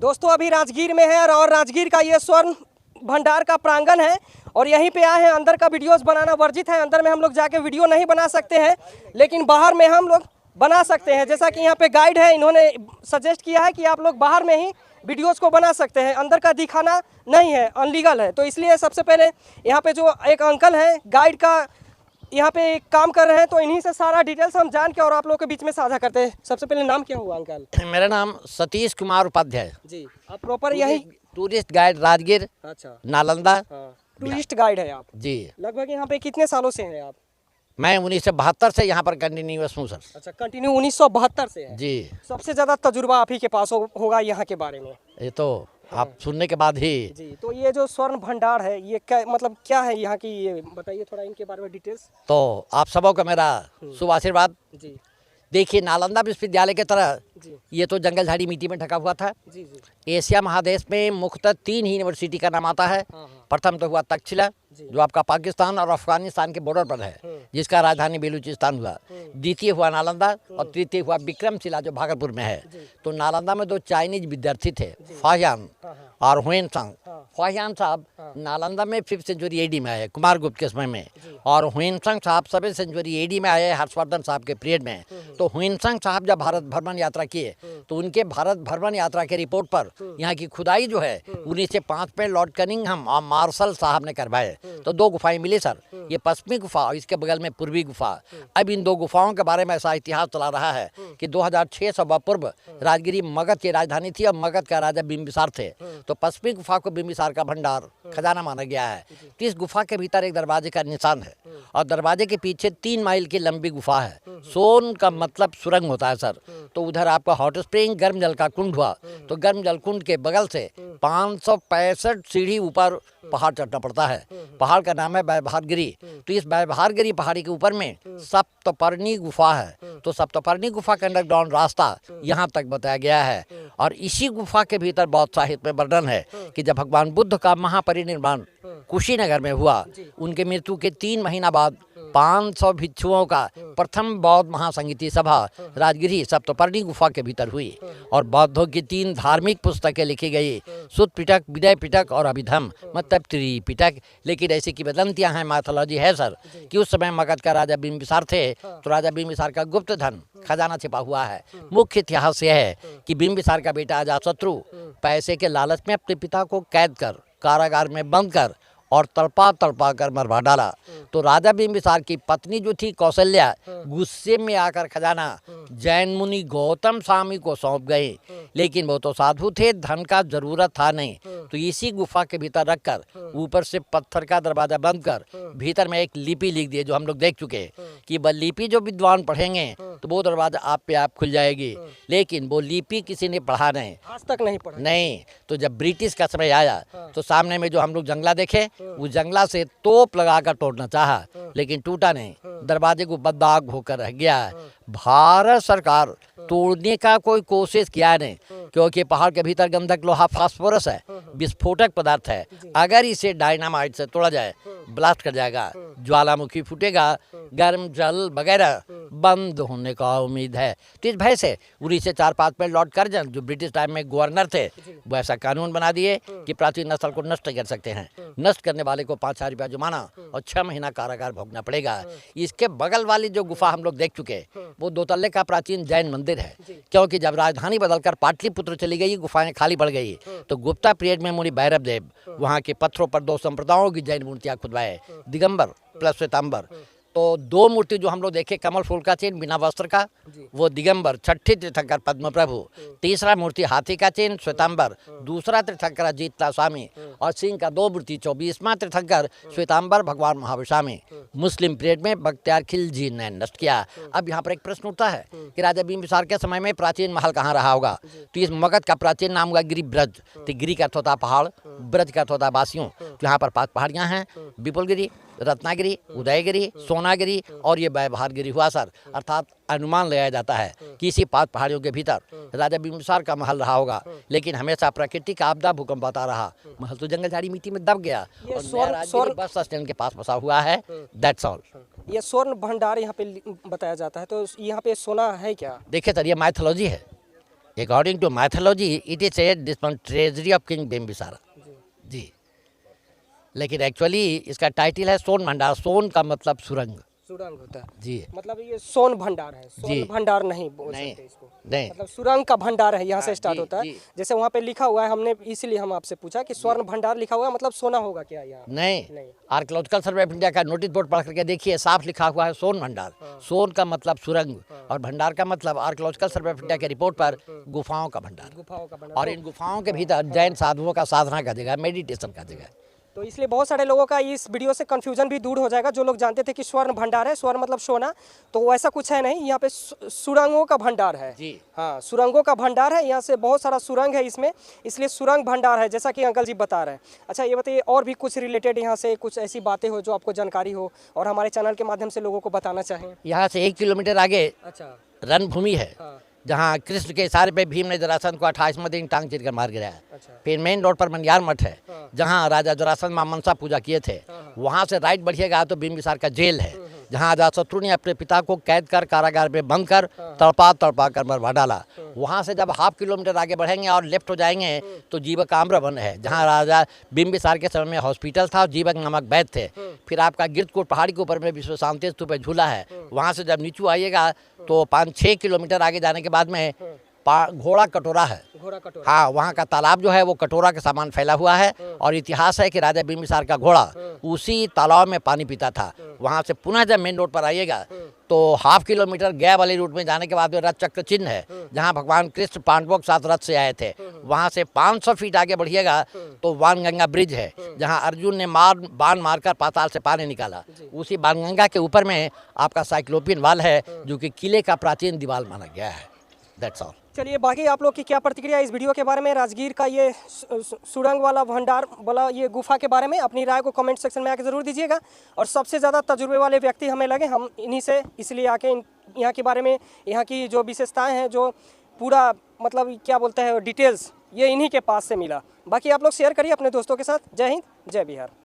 दोस्तों अभी राजगीर में है और राजगीर का ये स्वर्ण भंडार का प्रांगण है और यहीं पे आए हैं। अंदर का वीडियोस बनाना वर्जित है, अंदर में हम लोग जाके वीडियो नहीं बना सकते हैं, लेकिन बाहर में हम लोग बना सकते हैं। जैसा कि यहाँ पे गाइड है, इन्होंने सजेस्ट किया है कि आप लोग बाहर में ही वीडियोस को बना सकते हैं, अंदर का दिखाना नहीं है, अनलीगल है। तो इसलिए सबसे पहले यहाँ पे जो एक अंकल हैं गाइड का यहाँ पे काम कर रहे हैं, तो इन्हीं से सारा डिटेल्स हम जान के और आप लोगों के बीच में साझा करते हैं। सबसे पहले नाम क्या हुआ अंकल? मेरा नाम सतीश कुमार उपाध्याय जी। आप प्रॉपर यही टूरिस्ट गाइड राजगीर, अच्छा, नालंदा। हाँ, टूरिस्ट गाइड है आप जी। लगभग यहाँ पे कितने सालों से हैं आप? मैं 1972 से यहाँ पर कंटिन्यूअस हूँ सर। अच्छा, कंटिन्यू 1972 से है। जी। सबसे ज़्यादा तजुर्बा आप ही के पास होगा यहाँ के बारे में। ये तो आप सुनने के बाद ही। जी। तो ये जो स्वर्ण भंडार है, ये क्या मतलब क्या है यहाँ की, ये बताइए थोड़ा इनके बारे में डिटेल्स। तो आप सबों का मेरा शुभ आशीर्वाद। जी। देखिए, नालंदा विश्वविद्यालय की तरह जी ये तो जंगल झाड़ी मिट्टी में ढका हुआ था। जी जी। एशिया महादेश में मुख्यतः 3 ही यूनिवर्सिटी का नाम आता है। हाँ। प्रथम तो हुआ तक्षशिला, जो आपका पाकिस्तान और अफगानिस्तान के बॉर्डर पर है, जिसका राजधानी बेलूचिस्तान हुआ। द्वितीय हुआ नालंदा और तृतीय हुआ विक्रमशिला, जो भागलपुर में है। तो नालंदा में 2 चाइनीज विद्यार्थी थे, फाहियान और हुएनसांग। फाहियान साहब नालंदा में 5th सेंचुरी एडी में आए, कुमारगुप्त के समय में, और हुएनसांग साहब 7th सेंचुरी एडी में आए, हर्षवर्धन साहब के पीरियड में। तो हुएनसांग साहब जब भारत भ्रमण यात्रा किए, तो उनके भारत भ्रमण यात्रा के रिपोर्ट पर यहाँ की खुदाई जो है 1905 में लॉर्ड कनिंघम और मार्शल साहब ने करवाए। तो 2 गुफाएं मिली सर, ये पश्चिमी गुफा और इसके बगल में पूर्वी गुफा। अब इन 2 गुफाओं के बारे में ऐसा इतिहास चला रहा है कि 2600 पूर्व राजगिरी मगध की राजधानी थी और मगध का राजा बिंबिसार थे। तो पश्चिमी गुफा को बिंबिसार का भंडार खजाना माना गया है। तो इस गुफा के भीतर एक दरवाजे का निशान है और दरवाजे के पीछे 3 माइल की लंबी गुफा है। सोन का मतलब सुरंग होता है सर। तो उधर आपका हॉट स्प्रिंग, गर्म जल का कुंड हुआ। तो गर्म जल कुंड के बगल से 565 सीढ़ी ऊपर पहाड़ चढ़ना पड़ता है। पहाड़ का नाम है व्यवहारगिरी। तो इस व्यवहारगिरी पहाड़ी के ऊपर में सप्तपर्णी गुफा है। तो सप्तपर्णी गुफा का अंडरग्राउंड रास्ता यहाँ तक बताया गया है। और इसी गुफा के भीतर बहुत साहित्य में वर्णन है कि जब भगवान बुद्ध का महापरिनिर्वाण कुशीनगर में हुआ, उनके मृत्यु के 3 महीना बाद 500 भिक्षुओं का प्रथम बौद्ध महासंगीति सभा राजगिरी सप्तपर्णी गुफा के भीतर हुई। और बौद्धों की 3 धार्मिक पुस्तकें लिखी गई, सुत्त पिटक, विदय पिटक और अभिधम, मतलब त्रिपिटक। लेकिन ऐसी किंवदंतियां हैं, माइथोलॉजी है सर, कि उस समय मगध का राजा बिंबिसार थे, तो राजा बिंबिसार का गुप्त धन खजाना छिपा हुआ है। मुख्य इतिहास यह है कि बिंबिसार का बेटा अजातशत्रु पैसे के लालच में अपने पिता को कैद कर कारागार में बंद कर और तड़पा कर मरवा डाला। तो राजा बिंबिसार की पत्नी जो थी कौशल्या, गुस्से में आकर खजाना जैन मुनि गौतम स्वामी को सौंप गए। लेकिन वो तो साधु थे, धन का जरूरत था नहीं। तो इसी गुफा के भीतर रखकर ऊपर से पत्थर का दरवाजा बंद कर भीतर में एक लिपि लिख दिए, जो हम लोग देख चुके कि वह लिपि जो विद्वान पढ़ेंगे तो वो दरवाजा आप पे आप खुल जाएगी। लेकिन वो लिपि किसी ने पढ़ा नहीं, आज तक नहीं पढ़ा। नहीं। तो जब ब्रिटिश का समय आया, तो सामने में जो हम लोग जंगला देखे, उस जंगला से तोप लगाकर तोड़ना चाहा, लेकिन टूटा नहीं, दरवाजे को बददाग होकर रह गया। भारत सरकार तोड़ने का कोई कोशिश किया नहीं, क्योंकि पहाड़ के भीतर गंधक, लोहा, फास्फोरस है, विस्फोटक पदार्थ है। अगर इसे डायनामाइट से तोड़ा जाए, ब्लास्ट कर जाएगा, ज्वालामुखी फूटेगा, गर्म जल वगैरह बंद होने का उम्मीद है। तो इस भय से 1904-5 में लॉर्ड कर्जन, जो ब्रिटिश टाइम में गवर्नर थे, वो ऐसा कानून बना दिए कि प्राचीन नस्ल को नष्ट कर सकते हैं। नष्ट करने वाले को 5,000 रुपया जुर्माना और 6 महीना कारागार भोगना पड़ेगा। इसके बगल वाली जो गुफा हम लोग देख चुके, वो 2 तल्ले का प्राचीन जैन मंदिर है। क्योंकि जब राजधानी बदलकर पाटलिपुत्र चली गई, गुफाएं खाली पड़ गई, तो गुप्ता पीरियड में मुनि भैरव देव वहाँ के पत्थरों पर 2 संप्रदायों की जैन मूर्तियाँ खुदवाए, दिगंबर प्लस श्वेतांबर। तो 2 मूर्ति जो हम लोग देखे, कमल फूल का चिन्ह बिना वस्त्र का, वो दिगंबर, छठी तीर्थंकर पद्म प्रभु। तीसरा मूर्ति हाथी का चिन्ह श्वेतांबर, दूसरा तीर्थंकर अजीतला स्वामी, और सिंह का 2 मूर्ति 24वां तीर्थंकर श्वेतांबर भगवान महाविशामी। मुस्लिम पीरियड में बख्तियार खिलजी ने नष्ट किया। अब यहाँ पर एक प्रश्न उठता है कि राजा बिंबिसार के समय में प्राचीन महल कहाँ रहा होगा? तो इस मगध का प्राचीन नाम हुआ गिरि ब्रज। तो गिरि का अर्थ होता पहाड़, ब्रज का अर्थ होता वासियों। तो यहाँ पर 5 पहाड़ियाँ हैं, विपुलगिरी, रत्नागिरी, उदयगिरी, सोनागिरी और ये व्यवहारगिरी हुआ सर। अर्थात अनुमान लगाया जाता है कि इसी 5 पहाड़ियों के भीतर राजा बिंबिसार का महल रहा होगा। लेकिन हमेशा प्राकृतिक आपदा, भूकंप आता रहा, महल तो जंगल झाड़ी मिट्टी में दब गया और नया राजगिरी बस स्टैंड के पास बसा हुआ है। That's all. ये स्वर्ण भंडार यहाँ पे बताया जाता है, तो यहाँ पे सोना है क्या? देखिए सर, ये माइथोलॉजी है, according to mythology it is said this one treasury of king Bimbisara ji, लेकिन एक्चुअली इसका टाइटल है सोन भंडार। सोन का मतलब सुरंग सुरंग होता है जी, मतलब ये सोन भंडार है, जी। सोन भंडार नहीं बोल नहीं, सकते इसको, नहीं। मतलब सुरंग का भंडार है, यहाँ से हाँ, स्टार्ट जी, होता है। जी। जैसे वहाँ पे लिखा हुआ है, हमने इसीलिए हम आपसे पूछा कि स्वर्ण भंडार लिखा हुआ है, मतलब सोना होगा क्या यहाँ? नहीं। आर्कियोलॉजिकल सर्वे ऑफ इंडिया का नोटिस बोर्ड पढ़ करके देखिए, साफ लिखा हुआ है सोन भंडार। सोन का मतलब सुरंग और भंडार का मतलब आर्कियोलॉजिकल सर्वे ऑफ इंडिया के रिपोर्ट पर गुफाओं का भंडार। गुफाओं का भंडार। और इन गुफाओं के भीतर जैन साधुओं का साधना का जगह, मेडिटेशन का जगह। तो इसलिए बहुत सारे लोगों का इस वीडियो से कंफ्यूजन भी दूर हो जाएगा। जो लोग जानते थे कि स्वर्ण भंडार है, स्वर्ण मतलब सोना, तो वैसा कुछ है नहीं, यहाँ पे सुरंगों का भंडार है जी। हाँ, सुरंगों का भंडार है, यहाँ से बहुत सारा सुरंग है इसमें, इसलिए सुरंग भंडार है, जैसा कि अंकल जी बता रहे हैं। अच्छा ये बताइए, और भी कुछ रिलेटेड यहाँ से कुछ ऐसी बातें हो जो आपको जानकारी हो और हमारे चैनल के माध्यम से लोगों को बताना चाहें? यहाँ से 1 किलोमीटर आगे अच्छा रणभूमि है, हाँ, जहाँ कृष्ण के इशारे पे भीम ने जरासंध को 28वें दिन टांग चीर कर मार गिराया। अच्छा फिर मेन रोड पर मनियार मठ है, हाँ। जहाँ राजा जरासंध मां मनसा पूजा किए थे। हाँ। वहाँ से राइट बढ़िएगा तो बिम्बिसार का जेल है, जहाँ अजातशत्रु ने अपने पिता को कैद कर कारागार में बंद कर तड़पा तड़पा कर मरवा डाला। वहाँ से जब हाफ किलोमीटर आगे बढ़ेंगे और लेफ्ट हो जाएंगे तो जीवक आम्र वन है, जहाँ राजा बिम्बिसार के समय में हॉस्पिटल था और जीवक नामक वैद्य थे। फिर आपका गिरधकूट पहाड़ी के ऊपर में विश्व शांति स्तूप पे झूला है। वहाँ से जब नीचू आइएगा तो 5-6 किलोमीटर आगे जाने के बाद में घोड़ा कटोरा है। घोड़ा कटोरा, हाँ, वहाँ का तालाब जो है वो कटोरा के सामान फैला हुआ है और इतिहास है कि राजा बिम्बिसार का घोड़ा उसी तालाब में पानी पीता था। वहाँ से पुनः जब मेन रोड पर आइएगा तो हाफ किलोमीटर गया वाली रूट में जाने के बाद में रथ चक्र चिन्ह है, जहाँ भगवान कृष्ण पांडवों के साथ रथ से आए थे। वहाँ से 500 फीट आगे बढ़िएगा तो वानगंगा ब्रिज है, जहाँ अर्जुन ने बाण मारकर पाताल से पानी निकाला। उसी वानगंगा के ऊपर में आपका साइक्लोपियन वाल है, जो कि किले का प्राचीन दीवार माना गया है। That's all. चलिए बाकी आप लोग की क्या प्रतिक्रिया इस वीडियो के बारे में, राजगीर का ये सुरंग वाला भंडार वाला ये गुफा के बारे में, अपनी राय को कमेंट सेक्शन में आके ज़रूर दीजिएगा। और सबसे ज़्यादा तजुर्बे वाले व्यक्ति हमें लगे, हम इन्हीं से इसलिए आके यहाँ के बारे में, यहाँ की जो विशेषताएं हैं, जो पूरा मतलब क्या बोलते हैं डिटेल्स, ये इन्हीं के पास से मिला। बाकी आप लोग शेयर करिए अपने दोस्तों के साथ। जय हिंद, जय बिहार।